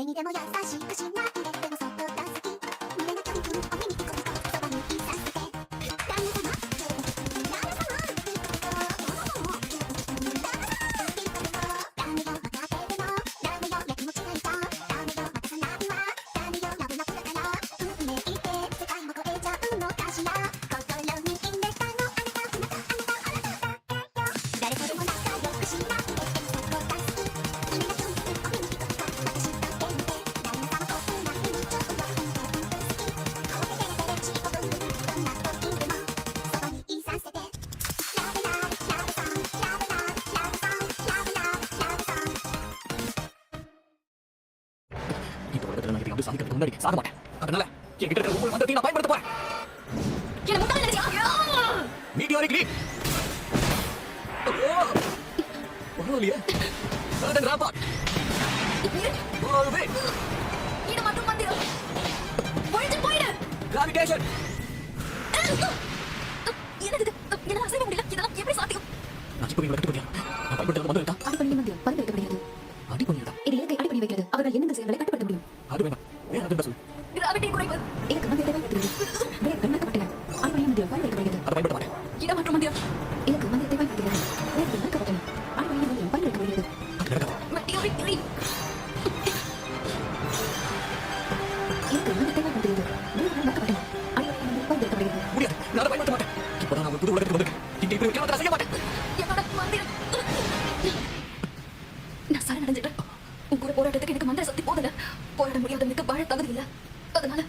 誰にでも優しくしないででもそっとが好き胸の距離分お耳にコピコピそばにいさせて旦那様ダメよ分かってるのダメよやきもちないとダメよ渡さないわダメよラブラブだから運命って世界も超えちゃうのかしら心に決めたのあなたあなたあなたあなた誰とでも仲良くしないででもそっとが好き胸の距離分お耳にコピコピ私だけ見て旦那様こんなふうにちょっと好き顔でデレデレチーポブンブンどんな時でもそばにいさせてラブラブラブソングラブラブラブソングラブラブラブソングஇந்த உலகத்துல நான் இதை வந்து சாதிக்கிறதுக்கு முன்னாடி சாக மாட்டேன். அதனால என்கிட்ட இருக்கிற ஒவ்வொரு மந்திரத்தையும் நான் பயன்படுத்த போறேன். என்ன முட்டாள் நினைச்சியா மீடியாரிக் லீப். பரவாயில்லையே. Sudden Robert. போவே. இது மட்டும் மந்திரம் போயிடு போயிடு கிராவிடேஷன். என்னது இது என்னால அசைய முடியல இதெல்லாம் எப்படி சாத்தியம் நான் இப்போ இவங்களை கட்டுப்படுத்தியா நான் பயன்படுத்துறது மந்திரம் இருக்கா அடிப்படை மந்திரம் பரிந்துரைக்கப்படுகிறது. அடிப்படையா இது இலக்கை அடிப்படை வைக்கிறது. அவர்கள் எந்தெந்த செயல்களை கட்டுப்படுத்த முடியும். அது வேண்டாம் வேற எதுவும் சொல்லு கிராவிட்டி குறைவு எனக்கு மந்திரத்தை பயன்படுத்துகிறது. வேறு கண்மாக்கப்பட்டன அடிப்படை மந்திரம் பரிந்துரைக்கப்படுகிறது. அதை பயன்படுத்த மாட்டேன் இடம் மற்றும் மந்திரம் எனக்கு மந்திரத்தை பயன்படுத்துகிறது. வேறு கண்மாக்கப்பட்டன அடிப்படை மந்திரம் பரிந்துரைக்கப்படுகிறது. அது நடக்காது மெட்டியோரிக் கிரீ எனக்கு மந்திரத்தை பயன்படுத்துகிறது. வேறு கண்மாக்கப்பட்டன அடிப்படை மந்திரம் பரிந்துரைக்கப்படுகிறது. முடியாது நான் அதை பயன்படுத்த மாட்டேன் இப்போதான் நான் ஒரு புது உலகத்துக்கு வந்திருக்கேன் இங்கே இப்படி வைக்க நான் செய்ய மாட்டேன் என்னோட மந்திரம் நான் சரணடைஞ்சிட்டேன் உன் கூட போராட்டத்துக்கு எனக்கு மந்திர சக்தி போதல போராட முடியாதவனுக்கு வாழ தகுதி இல்ல அதனால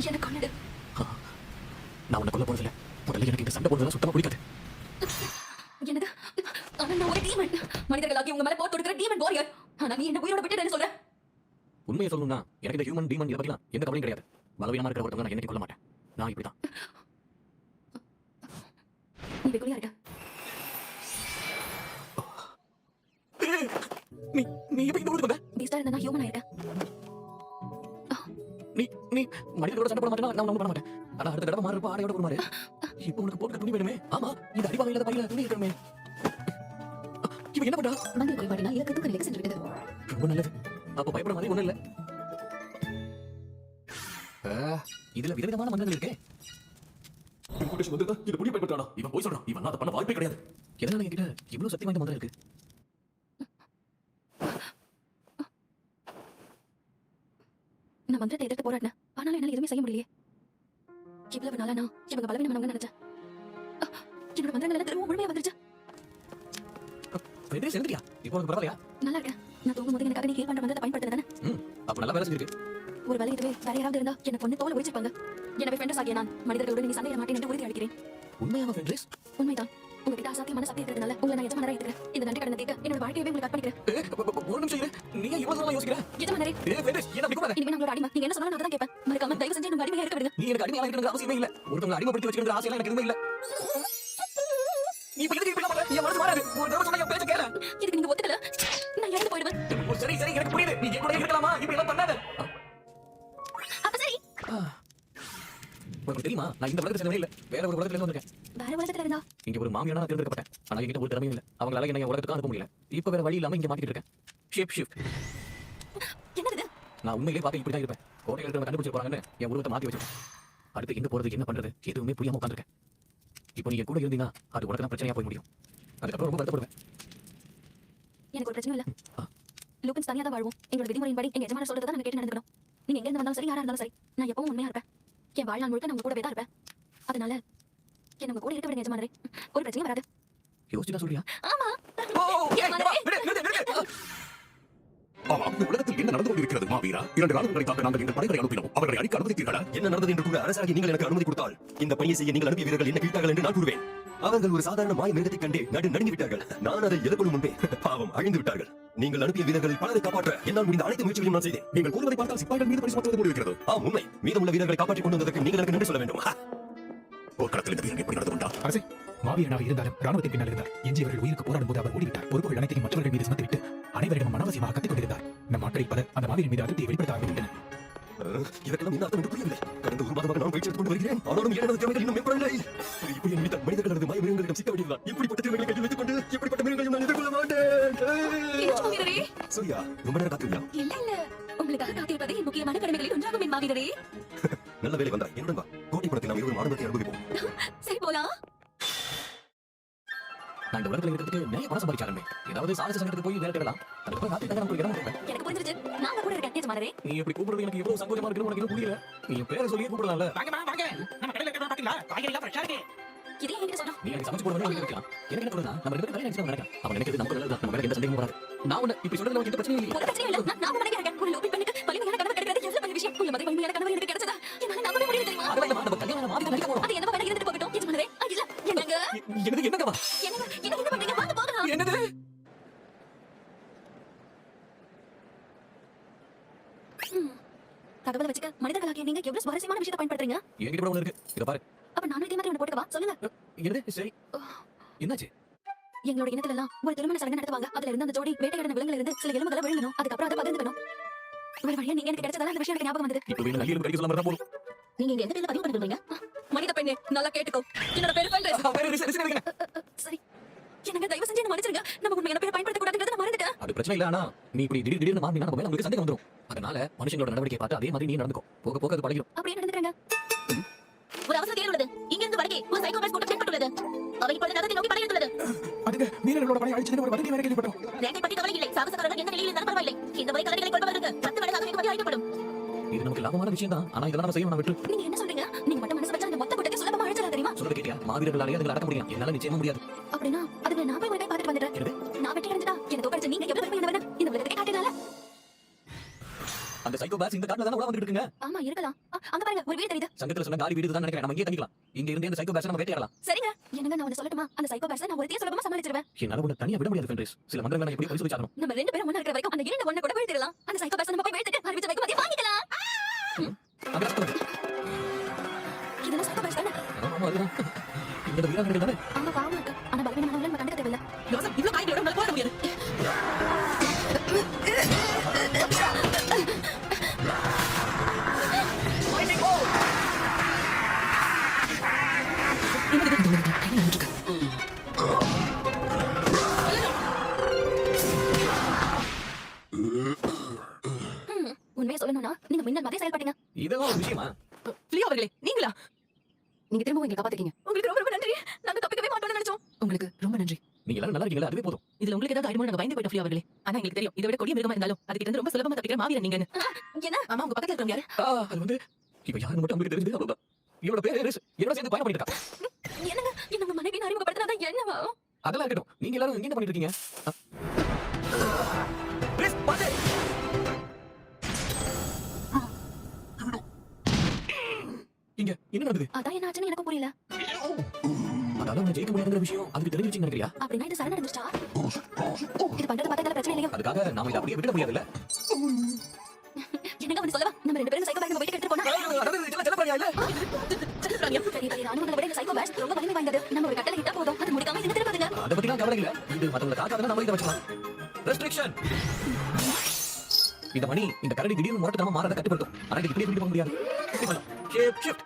என்ன கொன்னிடு நான் உன்னை கொல்ல போறதில்ல முதல்ல எனக்கு இந்த சண்டை போடுறதெல்லாம் சுத்தமா பிடிக்காது என்னது ஆனா நான் ஒரு டீமன் மனிதர்களாகி உங்க மேல போர் தொடுக்கிற டீமன் வாரியர் ஆனா நீ என்ன உயிரோட விட்டு என்ன சொல்ற உண்மையை சொல்லணும்னா எனக்கு இந்த ஹியூமன் டீமன் இதை பத்திலாம் எந்த கவலையும் கிடையாது பலவீனமா இருக்கிற ஒருத்தவங்க நான் என்னைக்கு கொல்ல மாட்டேன் நான் இப்படிதான் நீ வெகுளியா இருக்க நீ நீ எப்படி இந்த ஊருக்கு வந்த பீஸ்டா இருந்தா நான் ஹியூமன் ஆயிருக்கேன் நீ நீ மனிதர்களோட சண்டை போட மாட்டேன்னா நான் ஒன்றும் பண்ண மாட்டேன் ஆனா அடுத்த தடவை மாறுறப்ப ஆடையோட ஒரு மாறு இப்போ உனக்கு போட்டுக்க துணி வேணுமே ஆமா இந்த அடிவாங்க இல்லாத பையில துணி இருக்கணுமே இவன் என்ன பண்றா மந்திர குறைபாடினால் இலக்கு தூக்க நிலைக்கு சென்று விட்டது. ரொம்ப நல்லது அப்ப பயப்பட மாதிரி ஒண்ணும் இல்ல இதுல விதவிதமான மந்திரங்கள் இருக்கே இன்குட்டேஷன் வந்து இது புடி பயப்பட்டானா இவன் போய் சொல்றான் இவன் அதை பண்ண வாய்ப்பே கிடையாது எதனால என்கிட்ட இவ்வளவு சக்தி வாய்ந்த மந்திரம் இருக்கு நான் மந்திரத்தை எதிர்த்து போராடினேன் ஆனாலும் என்னால எதுவுமே செய்ய முடியலையே இவ்வளவு நாளா நான் இவங்க பலவீனமானவங்க நினைச்சேன் என்னோட மந்திரங்கள் எல்லாம் திரும்ப முழுமையா வந்துருச்சு வெற்றி செஞ்சிட்டியா இப்போ உனக்கு பரவாயில்லையா நல்லா இருக்கேன் நான் தூங்கும்போது எனக்காக நீ ஹீல் பண்ற மந்திரத்தை பயன்படுத்துறதானே அப்ப நல்லா வேலை செஞ்சிருக்கு ஒரு வேலை இதுவே வேற யாராவது இருந்தா என்ன பொண்ணு தோலை உரிச்சிருப்பாங்க எனவே ஃப்ரெண்ட்ஸ் ஆகிய நான் மனிதர்களோடு நீ சண்டையிட மாட்டேன் என்று உறுதி அளிக்கிறேன் உண்மையாவா ஃப்ரெண்ட்ஸ் உண்மைதான் உங்ககிட்ட அசாத்தியமான சக்தி இருக்கிறதுனால உங்களை நான் எஜமானரா இருக்கிறேன் இந்த நன்றி கடனை தீர்க்க என்னோட வாழ்க்கையவே உங்களுக்கு அர்ப்பணிக்கிறேன் ஒரு நிமிஷம் இரு நீ இவ்வளவு தூரமா யோசிக்கிற எஜமானரே ஃப்ரெண்ட்ஸ் என்ன அப்படி கூடாது இனிமே நம்மளோட அடிமை நீங்க என்ன சொன்னாலும் நான் அதான் கேட்பேன் மறக்காம தயவு செஞ்சு நம்ம அடிமையா இருக்க விடுங்க நீ எனக்கு அடிமையா இருக்கணுங்கிற அவசியமே இல்ல ஒருத்தவங்க அடிமைப்படுத்தி வச்சுக்கிற ஆசையெல்லாம் எனக்கு எதுவுமே இல்ல நீ இப்ப எதுக்கு இப்படி பண்ண என் மனசு மாறாது ஒரு தடவை சொன்னா என் பேச்ச கேள இதுக்கு நீங்க ஒத்துக்கல நான் இறந்து போயிடுவேன் சரி சரி எனக்கு புரியுது நீ என் கூட இருக்கலாமா இப்படி எல்லாம் பண்ணாத அப்ப சரி உனக்கு தெரியுமா நான் இந்த உலகத்துல சேர்ந்தவனே இல்ல வேற ஒரு உலகத்துல இருந்து வந்திருக்கேன் வேற உலகத்துல இருந்தா இங்க ஒரு மாமியானா நான் தேர்ந்தெடுக்கப்பட்டேன் ஆனா என்கிட்ட ஒரு திறமையும் இல்ல அவங்களால என்ன உலகத்துக்கு அனுப்ப முடியல இப்ப வேற வழி இல்லாம இங்க மாட்டிட்டு இருக்கேன் ஷிஃப்ட் என்னது நான் உண்மையிலே பார்க்க இப்படி தான் இருப்பேன் கோட்டையில் இருக்கிறவங்க கண்டுபிடிச்சு போறாங்கன்னு என் உருவத்தை மாத்தி வச்சிருக்கேன் அடுத்து எங்க போறது என்ன பண்றது எதுவுமே புரியாம உட்காந்துருக்கேன் இப்போ நீ என் கூட இருந்தீங்கன்னா அது உனக்கு தான் பிரச்சனையா போய் முடியும் அதுக்கப்புறம் ரொம்ப வருத்தப்படுவேன் எனக்கு ஒரு பிரச்சனை இல்ல லூபின்ஸ் தனியா தான் வாழ்வோம் எங்களோட விதிமுறையின்படி எங்க எஜமான சொல்றதை தான் நாங்க கேட்டு நடந்துக்கணும் நீங்க எங்க இருந்து வந்தாலும் சரி யாரா இருந்தாலும் சரி நான் எப்பவும் உண்மையா இருப்பேன் என் வாழ்நாள் முழுக்க நான் உங்க கூடவே தான் இருப்பேன் அதனால என்ன உங்க கூட இருக்க விடுங்க எஜமானரே ஒரு பிரச்சனையும் வராது யோசிச்சுதான் சொல்றியா ஆமா ஆமாம் இந்த உலகத்தில் என்ன நடந்து கொண்டிருக்கிறது மாவீரா 2 ராணுவங்களை தாக்க நாங்கள் இந்த படைகளை அனுப்பினோம் அவர்களை அடிக்க அனுமதித்தீர்களா என்ன நடந்தது என்று கூட அரசாகி நீங்கள் எனக்கு அனுமதி கொடுத்தால் இந்த பணியை செய்ய நீங்கள் அனுப்பிய வீரர்கள் என்ன கேட்டார்கள் என்று நான் கூறுவேன் அவர்கள் ஒரு சாதாரண மாய மிருகத்தை கண்டே நடுங்கி விட்டார்கள் நான் அதை எதிர்கொள்ளும் முன்பே பாவம் அழிந்து விட்டார்கள் நீங்கள் அனுப்பிய வீரர்களில் பலரை காப்பாற்ற என்னால் முடிந்த அனைத்து முயற்சிகளையும் நான் செய்தேன் நீங்கள் கூறுவதை பார்த்தால் சிப்பாய்கள் மீது பழி சுமத்துவது போல இருக்கிறது ஆம் உண்மை மீதமுள்ள வீரர்களை காப்பாற்றிக் கொண்டு வந்ததற்கு நீங்கள் எனக்கு நன்றி சொல்ல வேண்டும் போர்க்களத்தில் இந்த வீரன் எப்படி நடந்து கொண்டார் அரசே மாவீரனாக இருந்தாலும் ராணுவத்தின் பின்னால் இருந்தார் எஞ்சியவர்கள் உயிருக்கு போராடும் போது அவர் ஓடிவிட்டார் பொறுப்புகள் அனைத்தையும் மற்றவர்கள் மீது சுமத்திவிட்டு அனைவரிடம் அனாவசியமாக கத்திக் கொண்டிருந்தார் நம் மக்களில் பலர் அந்த மாவீரன் மீது அதிருப்தியை வெளிப்படுத்த ஆரம்பித்தனர் இதற்கெல்லாம் என்ன அர்த்தம் என்று புரியவில்லை கடந்த ஒரு மாதமாக நான் பயிற்சி எடுத்துக் கொண்டு வருகிறேன் ஆனாலும் எனது திறமைகள் இன்னும் மேம்படவில்லை இப்படி நிமித்த மனிதர்கள் அல்லது மாய மிருகங்களிடம் சிக்க வேண்டியதுதான் இப்படிப்பட்ட திறமைகளை கையில் வைத்துக் கொண்டு இப்படிப்பட்ட மிருகங்களையும் நான் எதிர்கொள்ள மாட்டேன் வீரரே சரியா ரொம்ப நேரம் காத்துவியா இல்ல உங்களுக்காக காத்து முக்கியமான கடமைகளில் ஒன்றாகும் என் மாவீரரே. நல்ல வேலை வந்தாய். என்னுடன் வா. கோட்டைப்புறத்தில் நாம் இருவரும் ஆனந்தத்தை அனுபவிப்போம். சரி போலாம். நான் இந்த உலகத்துல இருக்கிறதுக்கு நிறைய பணம் சம்பாதிச்சாலுமே ஏதாவது சாகச சங்கத்துக்கு போய் வேலை தேடலாம். அதுக்கப்புறம் ராத்திரி தங்க நமக்கு இடம் கொடுப்பேன். எனக்கு புரிஞ்சிருச்சு. நான் கூட இருக்கேன் எஜமானரே. நீ இப்படி கூப்பிடுறது எனக்கு எவ்வளவு சங்கோஜமா இருக்குன்னு உனக்கு இன்னும் புரியல. நீ என் பேரை சொல்லியே கூப்பிடலாம்ல. வாங்கம்மா வாங்க. நம்ம கடையில இருக்கிறத பாத்தீங்களா? காய்கறி எல்லாம் ஃப்ரெஷ்ஷா இருக்கு. இதே என்கிட்ட சொன்னா. நீ எனக்கு சமைச்சு போடுறது எனக்கு இருக்கலாம். எனக்கு என்ன தோணுதா நம்ம ரெண்டு பேரும் கல்யாணம் நினைச்சு நினைக்கிறேன். அவன் நினைக்கிறது நமக்கு நல்லது. நம்ம மேல எந்த சந்தேகமும் வராது. நான் உன்னை இப்படி சொல்றதுல உனக்கு எந்த பிரச்சனையும் இல்லை. ஒரு பிரச்சனையும் இல்ல. நான் உங்க நினைக்கிறேன். ஒரு லோபி பெண்ணுக்கு வலிமையான கணவர் கிடைக்கிறது எவ்வளவு பெரிய விஷயம். உள்ள மாதிரி வலிமையான கணவர் எனக்கு கிடைச்சதா? என்னால நம்பவே முடியல தெரியுமா? அதெல்லாம் இல்லம்மா, நம்ம கல்யாணம் மாத்தி நடிக்க போறோம். அது என்னவா வேணா இருந்துட்டு போகட்டும். எஜமானரே. இல்ல. என்னங்க? என்னங்கவா? என்ன பண்றீங்க? வாங்க போகலாம். என்னது? தகவல் வச்சுக்க மனிதர்களாகிய நீங்க எவ்வளவு சுவாரஸ்யமான விஷயத்தை பயன்படுத்துறீங்க. என்கிட்ட கூட ஒண்ணு இருக்கு. இத பாரு. அப்ப நானும் இதே மாதிரி ஒண்ணு போட்டுக்கவா? சொல்லுங்க. என்னது? சரி. என்னாச்சு? எங்களோட இனத்துல எல்லாம் ஒரு திருமண சடங்கு நடத்துவாங்க. அதுல இருந்து அந்த ஜோடி வேட்டையாடின விலங்குல இருந்து சில எலும்புகளை விழுங்கணும். அதுக்கப்புறம் அதை பகிர்ந்துக்கணும். ஒரு வழியா நீங்க எனக்கு கிடைச்சதால அந்த விஷயம் எனக்கு ஞாபகம் வந்தது. இப்போ வேணும் நல்லிலும் கடிக்க சொல்லாம இருந்தா போதும். நீங்க இங்க எந்த பேர்ல பதிவு பண்ணிருந்தீங்க? மனித பெண்ணே, நல்லா கேட்டுக்கோ. என்னோட பேரு பண்றேன். வேற ரிசர்ச் வைங்க. சரி. எனக்கு தயவு செஞ்சு என்ன மன்னிச்சிருங்க. நம்ம உண்மையான பேரை பயன்படுத்த கூடாதுன்றத நான் மறந்துட்டேன். அது பிரச்சனை இல்ல. ஆனா நீ இப்படி திடீர்னு மாறினா நம்ம மேல உங்களுக்கு சந்தேகம் வந்துரும். அதனால மனுஷங்களோட நடவடிக்கை பார்த்து அதே மாதிரி நீ நடந்துக்கோ. போக போக அது பழகிடும். அப்படியே நடந்துக்கறங்க. ஒரு அவசர தேவை உள்ளது. இங்க இருந்து வடக்கே ஒரு சைக்கோபாத் கூட்டம் தென்பட்டுள்ளது. அவை இப்பொழுது நகரத்தை நோக்கி படையெடுத்துள்ளது. அதுக்கு வீரர்களோட படை அழிச்சு ஒரு வதந்தி வேற கேள்விப்பட்டோம். ரேங்கை பற்றி கவலை இல்லை. சாகசக்காரர்கள் எந்த நிலையில் இருந்தாலும் பரவாயில்லை. இந்த முறை கலைகளை கொள்பவருக்கு 10 மடங்காக வெகுமதி அளிக்கப்படும். இது நமக்கு லாபமான விஷயம் தான். ஆனா இதெல்லாம் நம்ம செய்யணும். நான் விட்டு நீங்க என்ன சொல்றீங்க? நீங்க மட்டும் மனசு வச்சா அந்த மொத்த கூட்டத்தை சுலபமா அழிச்சிடலாம் தெரியுமா? சொல்றது கேட்டியா? மாவீரர்களாலே அதுல அடக்க முடியும். என்னால நிச்சயமா முடியாது. அப்படின்னா அதுல நான் போய் ஒரு கை பார்த்துட்டு வந்துடுறேன். என்னது? நான் வெற்றி அடைஞ்சதா என்ன தோக்கடிச்ச நீங்க எவ்வளவு பெருமையானவன்னு இந்த உலகத்துக்கு காட்டினால. அந்த சைக்கோ பேட்ஸ் இந்த காட்டுல தான் உலா வந்துட்டு இருக்குங்க. ஆமா இருக்கலாம். அங்க பாருங்க ஒரு வீடு தெரியுது. சங்கத்துல சொன்ன காலி வீடு தான் நினைக்கிறேன். நம்ம இங்கே தங்கிக்கலாம். இங்க இருந்து அந்த சைக்கோ பேட்ஸ் நம்ம வேட்டையாடலாம். சரிங்க. என்னங்க நான் ஒன்னு சொல்லட்டுமா? அந்த சைக்கோ பேட்ஸ் நான் ஒருத்தையே சுலபமா சமாளிச்சிருவேன். என்னால உன்னை தனியா விட முடியாது ஃபென்ரிஸ். சில மந்திரங்களை நான் எப்படி பரிசோதிச்சாகணும். நம்ம ரெண்டு பேரும் ஒண்ணா இருக்கிற வரைக்கும் அந்த இரண்டு ஒண்ணு கூட வீழ்த்திடலாம். அந்த சைக்கோ பேட்ஸ் நம்ம போய் வீழ்த்திட்டு அறிவிச்ச வெகுமதியை வாங்கிக்கலாம். அங்க சத்தம் வருது. இதெல்லாம் சைக்கோ பேட்ஸ் தானே? ஆமா அதுதான். இந்த வீரர்கள் தானே. ஆமா பாவம் இருக்கு. ஆனா பலவீனமானவங்களை நம்ம கண்டுக்க தேவையில்ல. யோசப் இவ்வளவு காய்களோட உங்களால போட முடியாது. உண்மையை சொல்லணும்னா நீங்க மின்னல் மாதிரி செயல்பட்டீங்க. இதெல்லாம் ஒரு விஷயமா? லியோ அவர்களே, நீங்களா? நீங்க திரும்பவும் எங்களை காப்பாத்திக்கீங்க. உங்களுக்கு ரொம்ப ரொம்ப நன்றி. நாங்க தப்பிக்கவே மாட்டோம்னு நினைச்சோம். உங்களுக்கு ரொம்ப நன்றி. நீங்க எல்லாரும் நல்லா இருக்கீங்களா? அதுவே போதும். இதுல உங்களுக்கு ஏதாவது ஆயிடுமோ நாங்க பயந்து போயிட்டோம் லியோ அவர்களே. ஆனா எங்களுக்கு தெரியும் இதை விட கொடிய மிருகமா இருந்தாலும் அதுக்கிட்ட இருந்து ரொம்ப சுலபமா தப்பிக்கிற மாவீரன் நீங்கன்னு. என்ன? ஆமா உங்க பக்கத்துல இருக்கவங்க யாரு? அது வந்து இப்ப யாரு மட்டும் உங்களுக்கு தெரிஞ்சது அவ்வளவுதான். இவளோட பேரு என்னோட சேர்ந்து பயணம் பண்ணிட்டு இருக்கா. என்னங்க என்ன உங்க மனைவி அறிமுகப்படுத்தினா என்னவா? அதெல்லாம் இருக்கட்டும். நீங்க எல்லாரும் இங்க என்ன பண்ணிட்டு இருக்கீங்க? கிறிஸ், பாத்து. இங்க என்ன நடக்குது? அதான் என்ன ஆச்சுன்னு எனக்கு புரியல. அதாவது உன்னை ஜெயிக்க முடியாதுங்கிற விஷயம் அதுக்கு தெரிஞ்சிருச்சுன்னு நினைக்கிறியா? அப்படின்னா இது சரணடைஞ்சிட்டா? இது பண்றது பார்த்தா பிரச்சனை இல்லையா? அதுக்காக நாம இதை அப்படியே விட முடியாதுல்ல. என்னங்க வந்து சொல்லவா? நம்ம ரெண்டு பேரும் சைக்கோ பேட்ஸ் வீட்டுக்கு எடுத்துட்டு போனா அதாவது இதெல்லாம் செல்லப்படியா இல்ல? பெரிய பெரிய ராணுவங்களை விட இந்த சைக்கோ பேட்ஸ் ரொம்ப வலிமை வாய்ந்தது. நம்ம ஒரு கட்டளை இட்டா போதும் அது முடிக்காம இது திருப்பாதுங்க. அதை பத்திலாம் கவலை இல்ல. இது மத்தவங்களை காக்காதுன்னா நம்ம இதை வச்சுக்கலாம். ரெஸ்ட்ரிக்ஷன். இந்த மணி இந்த கரடி திடீர்னு முரட்டுத்தனமா மாறத கட்டுப்படுத்தும். ஆனா இது இப்படியே போக முடியாது. Shape shift.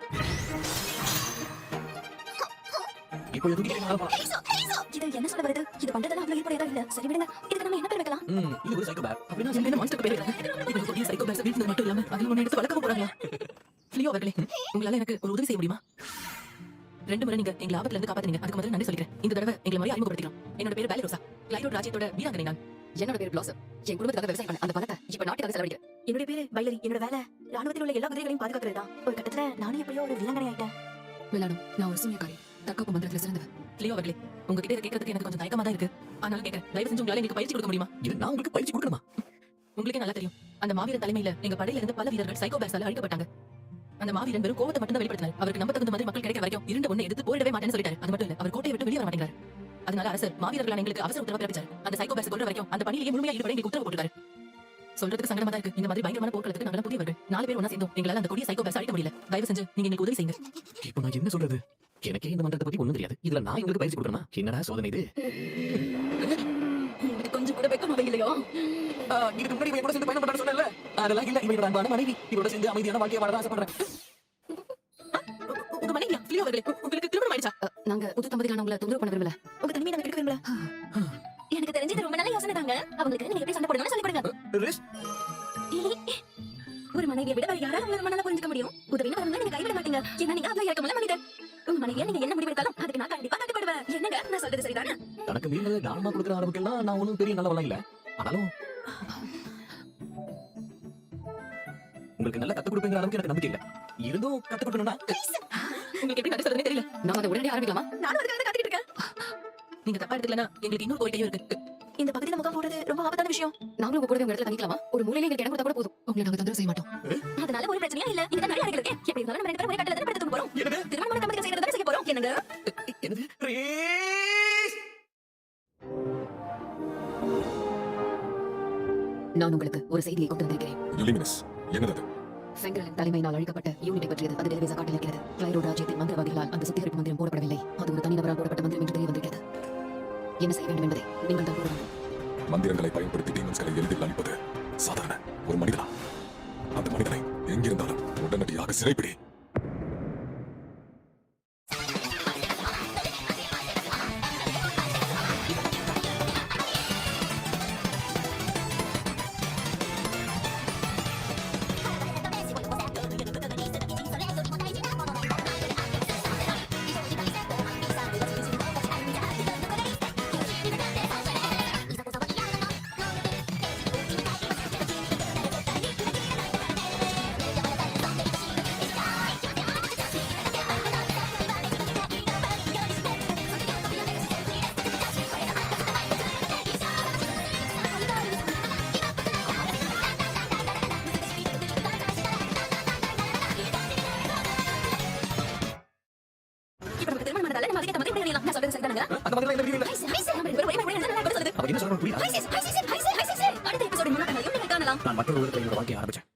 இப்போ எதுக்கு கேக்குறீங்க? இது என்ன சொல்ல வருது? இது பண்றதெல்லாம் அவ்வளவு ஈடுபடையதா இல்ல. சரி விடுங்க. இதுக்கு நம்ம என்ன பேர் வைக்கலாம்? இது ஒரு சைக்கோ பேட். அப்படின்னா என்ன மான்ஸ்டர் பேர் இருக்காங்க. இவங்க கொடிய சைக்கோ பேட்ஸ் வீட்டுல மட்டும் இல்லாம அதுல ஒண்ணு எடுத்து வளர்க்க போறாங்களா? லியோ அவர்களே, உங்களால எனக்கு ஒரு உதவி செய்ய முடியுமா? 2 முறை நீங்க எங்களை ஆபத்துல இருந்து காப்பாத்துனீங்க. அதுக்கு முதல்ல நன்றி சொல்லிக்கிறேன். இந்த தடவை எங்களை மாதிரி அறிமுகப்படுத்திக்கலாம். என்னோட பேர் வேலரோசா. கிளைரோட் ராஜ்யத்தோட வீராங்கனை நான். என்னோட பேர் பிளாசம். என் குடும்பத்துக்காக விவசாயம் பண்ண அந்த பணத்தை இப்ப நாட்டுக்காக செலவழிக்கிறேன். என்னோட பேரு பைலரி. என்னோட வேலை ராணுவத்தில் உள்ள எல்லா குதிரைகளையும் பாதுகாக்கிறது தான். ஒரு கட்டத்துல நானும் எப்படியோ ஒரு விலங்கனை ஆயிட்டேன். விளையாடும் நான் ஒரு சூனியக்காரி. தற்காப்பு மந்திரத்துல சிறந்தவன். லியோ அவர்களே, உங்ககிட்ட இதை கேட்கறதுக்கு எனக்கு கொஞ்சம் தயக்கமா தான் இருக்கு. ஆனாலும் கேட்கறேன். தயவு செஞ்சு உங்களால எனக்கு பயிற்சி கொடுக்க முடியுமா? இது நான் உங்களுக்கு பயிற்சி கொடுக்கணுமா? உங்களுக்கே நல்லா தெரியும். அந்த மாவீரன் தலைமையில எங்க படையில இருந்து பல வீரர்கள் சைக்கோ பேட்ஸால அழிக்கப்பட்டாங்க. அந்த மாவீரன் வெறும் கோவத்தை மட்டும் தான் வெளிப்படுத்தினார். அவருக்கு நம்ப தகுந்த மாதிரி மக்கள் கிடைக்க வரைக்கும் இருண்ட ஒண்ணு எடுத்து போரிடவே மாட்டேன்னு சொல்லிட்டாரு. அது மட்டும் இல்ல, அவர் கோட்டையை விட்டு வெளியே வர மாட்டேங்கிறார். அதனால அரசர் மாவீரர்களான எங்களுக்கு அவசர உத்தரவு பிறப்பிச்சார். அந்த சைக்கோ பேட்ஸ் கொல்ற வரைக்கும் அந்த பணியிலேயே முழுமையா ஈடுபட எங்களுக்கு உத்தரவு போட்டுட்டாரு. சொல்றதுக்கு சங்கடமா தான் இருக்கு. இந்த மாதிரி பயங்கரமான போர்க்களத்துக்கு நாங்க புதியவர்கள். 4 பேர் ஒண்ணா சேர்ந்தோம். எங்களால அந்த கொடிய சைக்கோ பேட்ஸ் அழிக்க முடியல. தயவு செஞ்சு நீங்க எங்களுக்கு உதவி செய்யுங்க. இப்போ நான் என்ன சொல்றது? எனக்கே இந்த மந்திரத்தை பத்தி ஒண்ணும் தெரியாது. இதுல நான் உங்களுக்கு பயிற்சி கொடுக்கணுமா? என்னடா சோதனை இது? உங்களுக்கு கொஞ்சம் கூட வெக்கமாவே இல்லையோ? இதுக்கு முன்னாடி இவன் கூட சேர்ந்து பயணம் பண்றான்னு சொன்னேன்ல. அதெல்லாம் இல்ல. இவனோட அன்பான மனைவி. இவரோட சேர்ந்து அமைதியான வாழ்க்கையை வாழ ஆசைப்படுறேன். உங்க மனைவியா லியோ அவர்களே, உங்களுக்கு திருமணம் ஆயிடுச்சா? நாங்க புது தம்பதிகளான உங்களை தொந்தரவு பண்ண விரும்பல. உங்க தனிமையை நான் கெடுக்க விரும்பல. எனக்கு தெரிஞ்சது ரொம்ப நல்ல யோசனை தாங்க. அவங்களுக்கு நீங்க எப்படி சண்டை போடணும்னு சொல்லி கொடுங்க. ரிஸ், ஒரு மனைவியை விட வேற யாரால உங்களை மனநல புரிஞ்சுக்க முடியும்? உதவின்னு வரவங்க நீங்க கைவிட மாட்டீங்க. ஏன்னா நீங்க அவ்வளவு இறக்கமுள்ள மனிதர். உங்க மனைவியை நீங்க என்ன முடிவு எடுத்தாலும் அதுக்கு நான் கண்டிப்பா கட்டுப்படுவேன். என்னங்க நான் சொல்றது சரிதானே? தனக்கு மீறினது தானமா கொடுக்குற அளவுக்கெல்லாம் நான் ஒன்றும் பெரிய நல்லவெல்லாம் இல்ல. ஆனாலும் உங்களுக்கு நல்லா கத்துக் கொடுப்பீங்கிற அளவுக்கு எனக்கு நம்பிக்கை இல்ல. இருந்தும் கத்துக் கொடுக்கணும்னா உங்களுக்கு எப்படி நன்றி சொல்றதுனே தெரியல. நாம அதை உடனே ஆரம்பிக்கலாமா? நானும் அதுக்காக காத்துக்கிட்டு இருக்கேன். நீங்க தப்பா எடுத்துக்கலனா எங்களுக்கு இன்னொரு கோரிக்கையும் இருக்கு. இந்த பகுதியில முகம் போடுறது ரொம்ப ஆபத்தான விஷயம். நாங்களும் உங்க கூடவே உங்க இடத்துல தங்கிக்கலாமா? ஒரு மூலையில எங்களுக்கு இடம் கொடுத்தா கூட போதும். உங்களை நாங்க தொந்தரவு செய்ய மாட்டோம். அதனால ஒரு பிரச்சனையும் இல்ல. இங்க தான் நிறைய அறைகள் இருக்கு. எப்படி இருந்தாலும் நம்ம ரெண்டு பேரும் ஒரே கட்டத்துல தான் படுத்து தூங்க போறோம். திருமணமான தம்பதிகள் செய்யறது தானே செய்ய போறோம். என்னங்க என்னது ரேஸ்? நான் உங்களுக்கு ஒரு செய்தியை கொண்டு வந்திருக்கிறேன். லுமினஸ் என்னது? செங்கலின் தலைமையினால் அழிக்கப்பட்ட யூனிட்டை பற்றியது. அது டெலிவேசா காட்டில் இருக்கிறது. கிளைரோட் ராஜ்யத்தின் மந்திரவாதிகளால் அந்த சுத்திகரிப்பு மந்திரம் போடப்படவில்லை. அது ஒரு தனிநபரால் போடப்பட்ட மந்திரம் என்று தெரிய வந்திருக்கிறது. என்ன செய்ய வேண்டும் என்பதை நீங்கள் தான் கூற வேண்டும். மந்திரங்களை பயன்படுத்தி டீமன்ஸ்களை எளிதில் அழிப்பது சாதாரண ஒரு மனிதனா? அந்த மனிதனை எங்கிருந்தாலும் உடனடியாக சிறைப்பிடி. இப்ப நமக்கு திருமணம் ஆனதால நம்ம அதுக்கு ஏத்த மாதிரி பண்ணிடலாம். நான் சொல்றது சரிதானங்க? அந்த மாதிரி என்ன இல்ல. நம்ம ரெண்டு பேரும் ஒரே மாதிரி இருந்தா நான் சொல்றது. அவ என்ன சொல்றான்னு புரியுதா? அடுத்த எபிசோட் முன்னாடி நீங்க காணலாம். நான் மற்றொரு உலகத்துல என்னோட வாழ்க்கையை ஆரம்பிச்சேன்.